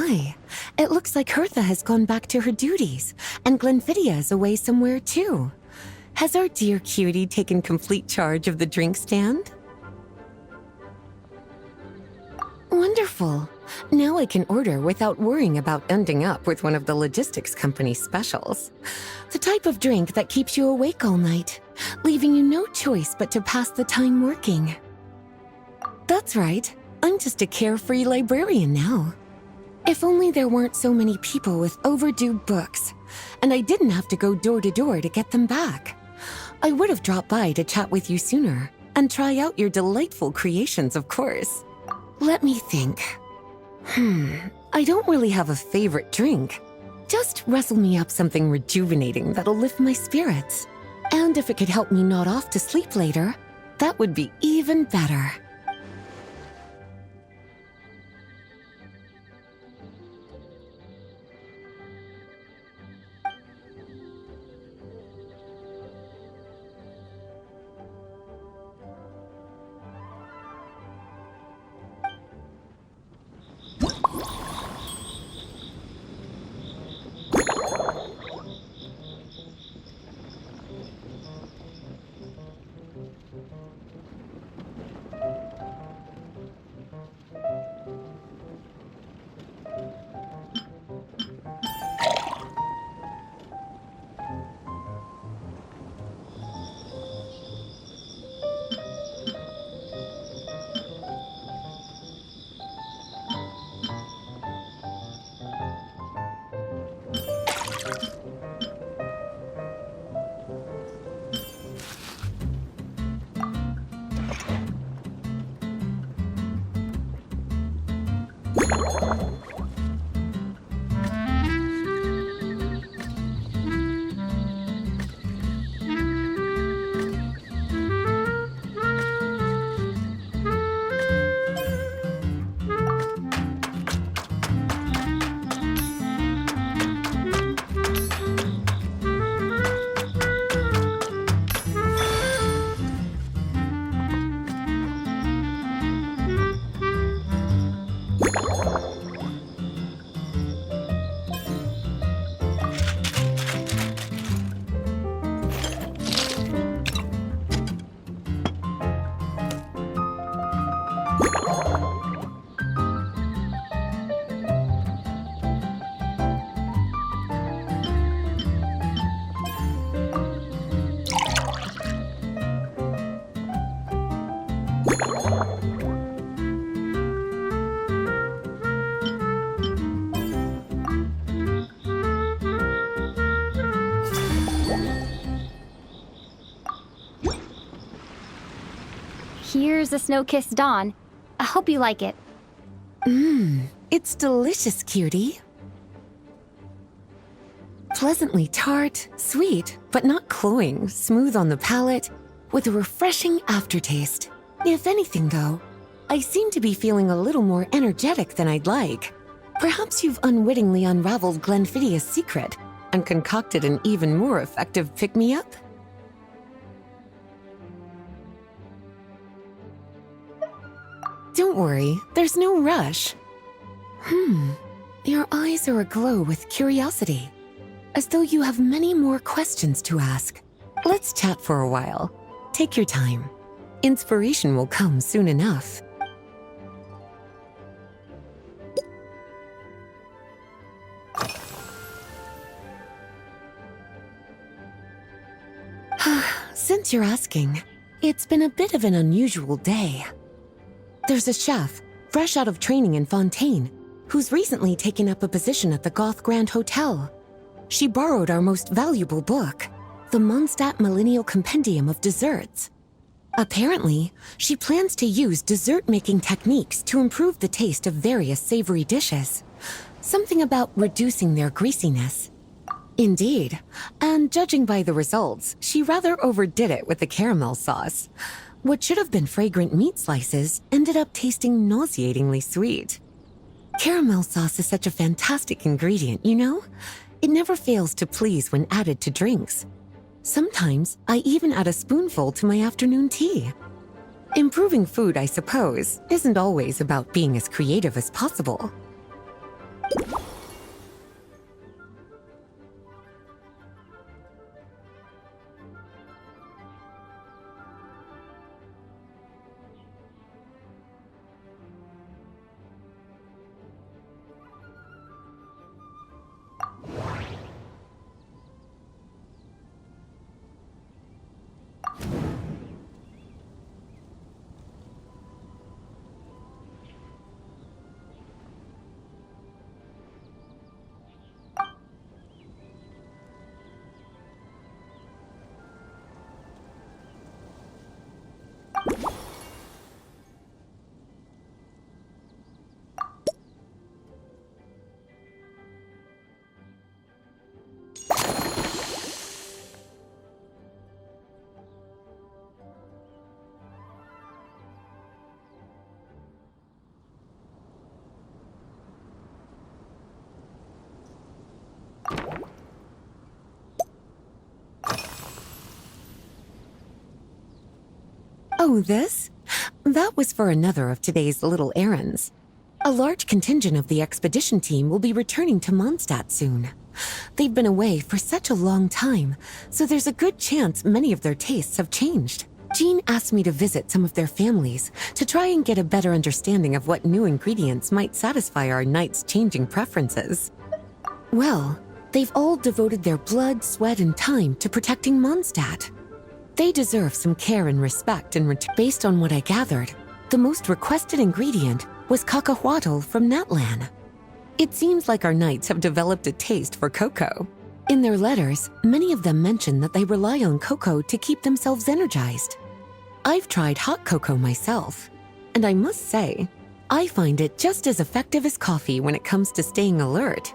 my, it looks like Hertha has gone back to her duties, and Glenfiddia is away somewhere too. Has our dear cutie taken complete charge of the drink stand? Wonderful. Now I can order without worrying about ending up with one of the logistics company's specials. The type of drink that keeps you awake all night, leaving you no choice but to pass the time working. That's right. I'm just a carefree librarian now. If only there weren't so many people with overdue books, and I didn't have to go door to door to get them back. I would have dropped by to chat with you sooner, and try out your delightful creations, of course. Let me think. I don't really have a favorite drink. Just rustle me up something rejuvenating that'll lift my spirits. And if it could help me nod off to sleep later, that would be even better. Here's a snow-kissed dawn. I hope you like it. It's delicious, cutie. Pleasantly tart, sweet, but not cloying, smooth on the palate, with a refreshing aftertaste. If anything, though, I seem to be feeling a little more energetic than I'd like. Perhaps you've unwittingly unraveled Glenfiddia's secret and concocted an even more effective pick-me-up? Don't worry, there's no rush. Your eyes are aglow with curiosity, as though you have many more questions to ask. Let's chat for a while. Take your time. Inspiration will come soon enough. Since you're asking, it's been a bit of an unusual day. There's a chef, fresh out of training in Fontaine, who's recently taken up a position at the Goth Grand Hotel. She borrowed our most valuable book, the Mondstadt Millennial Compendium of Desserts. Apparently, she plans to use dessert-making techniques to improve the taste of various savory dishes. Something about reducing their greasiness. Indeed, and judging by the results, she rather overdid it with the caramel sauce. What should have been fragrant meat slices ended up tasting nauseatingly sweet. Caramel sauce is such a fantastic ingredient, you know? It never fails to please when added to drinks. Sometimes, I even add a spoonful to my afternoon tea. Improving food, I suppose, isn't always about being as creative as possible. Oh, this? That was for another of today's little errands. A large contingent of the expedition team will be returning to Mondstadt soon. They've been away for such a long time, so there's a good chance many of their tastes have changed. Jean asked me to visit some of their families to try and get a better understanding of what new ingredients might satisfy our knights' changing preferences. Well, they've all devoted their blood, sweat, and time to protecting Mondstadt. They deserve some care and respect in return. Based on what I gathered, the most requested ingredient was cacahuatl from Natlan. It seems like our knights have developed a taste for cocoa. In their letters, many of them mention that they rely on cocoa to keep themselves energized. I've tried hot cocoa myself, and I must say, I find it just as effective as coffee when it comes to staying alert.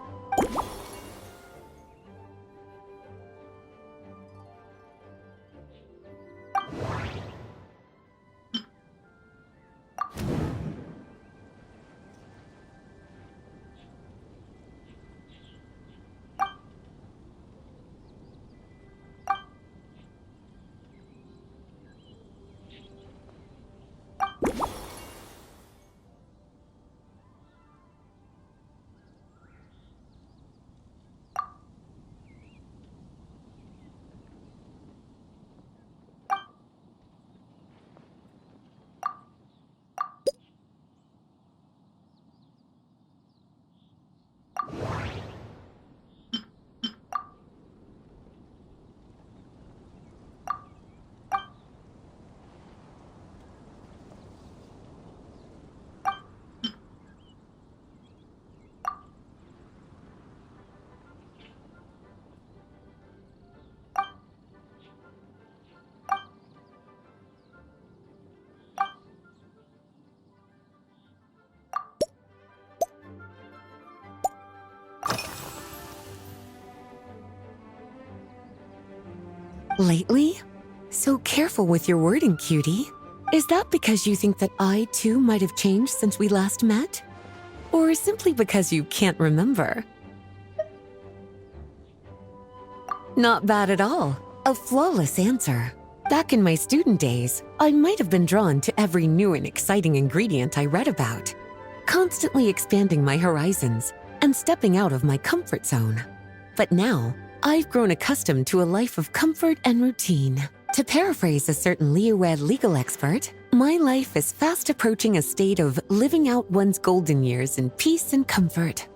Lately? So careful with your wording, cutie. Is that because you think that I, too, might have changed since we last met? Or simply because you can't remember? Not bad at all. A flawless answer. Back in my student days, I might have been drawn to every new and exciting ingredient I read about, constantly expanding my horizons and stepping out of my comfort zone. But now, I've grown accustomed to a life of comfort and routine. To paraphrase a certain Leo-Ed legal expert, my life is fast approaching a state of living out one's golden years in peace and comfort.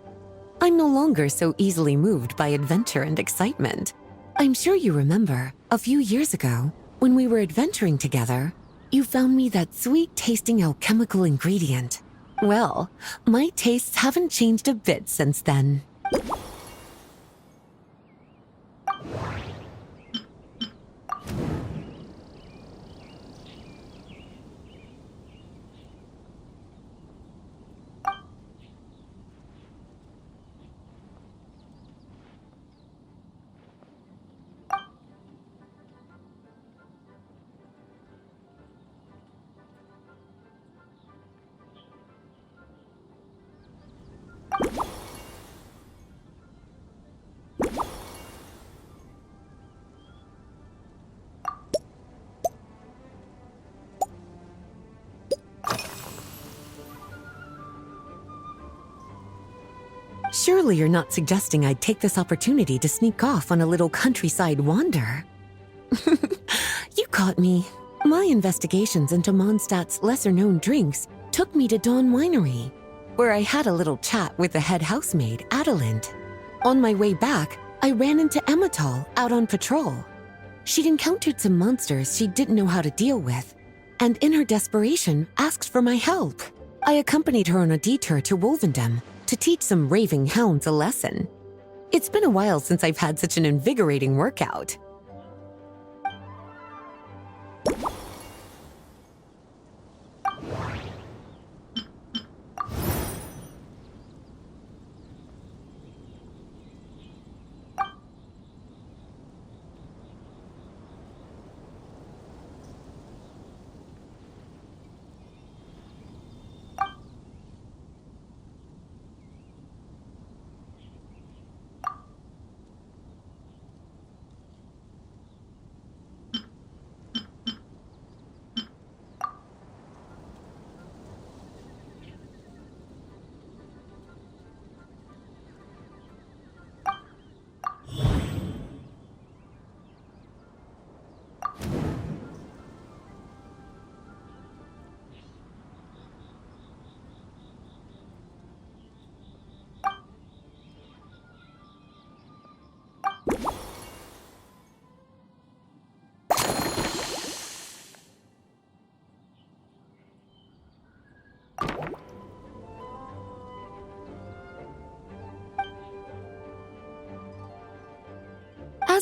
I'm no longer so easily moved by adventure and excitement. I'm sure you remember, a few years ago, when we were adventuring together, you found me that sweet-tasting alchemical ingredient. Well, my tastes haven't changed a bit since then. Surely you're not suggesting I'd take this opportunity to sneak off on a little countryside wander. You caught me. My investigations into Mondstadt's lesser-known drinks took me to Dawn Winery, where I had a little chat with the head housemaid, Adelind. On my way back, I ran into Emmetall out on patrol. She'd encountered some monsters she didn't know how to deal with, and in her desperation, asked for my help. I accompanied her on a detour to Wolvendam to teach some raving hounds a lesson. It's been a while since I've had such an invigorating workout.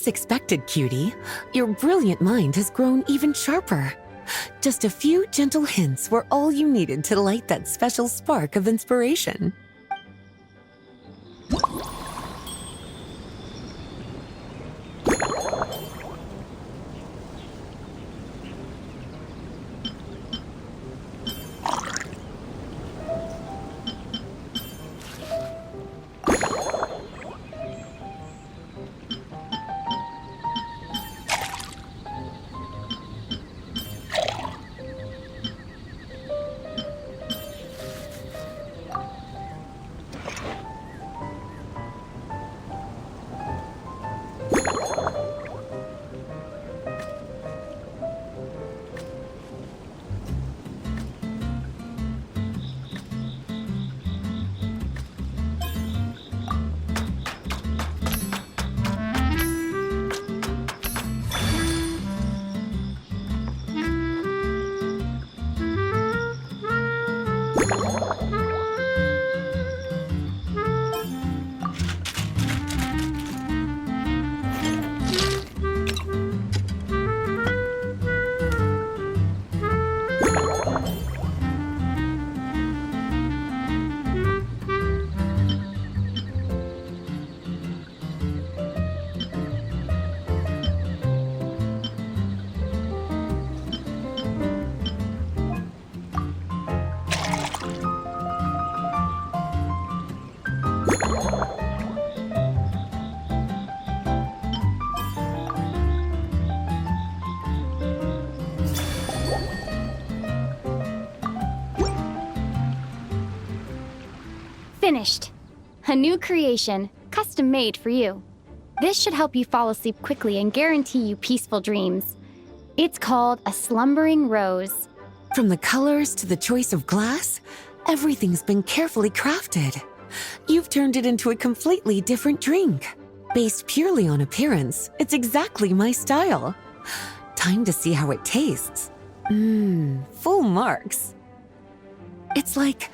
As expected, cutie, your brilliant mind has grown even sharper. Just a few gentle hints were all you needed to light that special spark of inspiration. Finished. A new creation, custom made for you. This should help you fall asleep quickly and guarantee you peaceful dreams. It's called a slumbering rose. From the colors to the choice of glass, everything's been carefully crafted. You've turned it into a completely different drink. Based purely on appearance, it's exactly my style. Time to see how it tastes. Full marks. It's like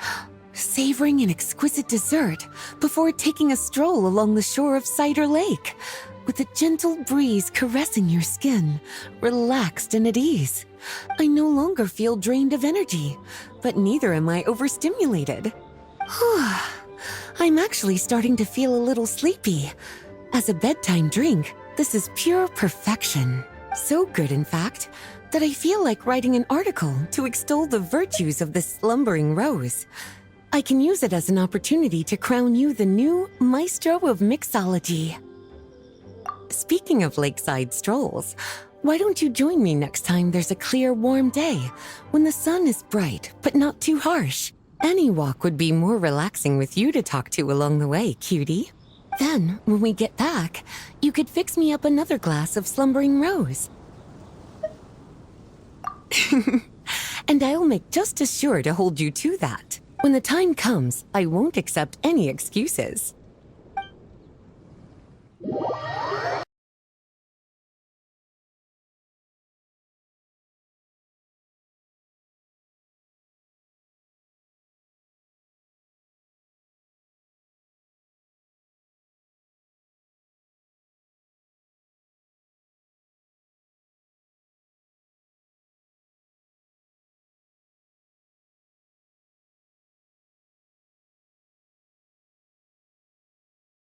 savoring an exquisite dessert before taking a stroll along the shore of Cider Lake, with a gentle breeze caressing your skin, relaxed and at ease. I no longer feel drained of energy, but neither am I overstimulated. I'm actually starting to feel a little sleepy. As a bedtime drink, this is pure perfection. So good, in fact, that I feel like writing an article to extol the virtues of this slumbering rose. I can use it as an opportunity to crown you the new maestro of mixology. Speaking of lakeside strolls, why don't you join me next time there's a clear, warm day, when the sun is bright but not too harsh? Any walk would be more relaxing with you to talk to along the way, cutie. Then, when we get back, you could fix me up another glass of slumbering rose. And I'll make just as sure to hold you to that. When the time comes, I won't accept any excuses.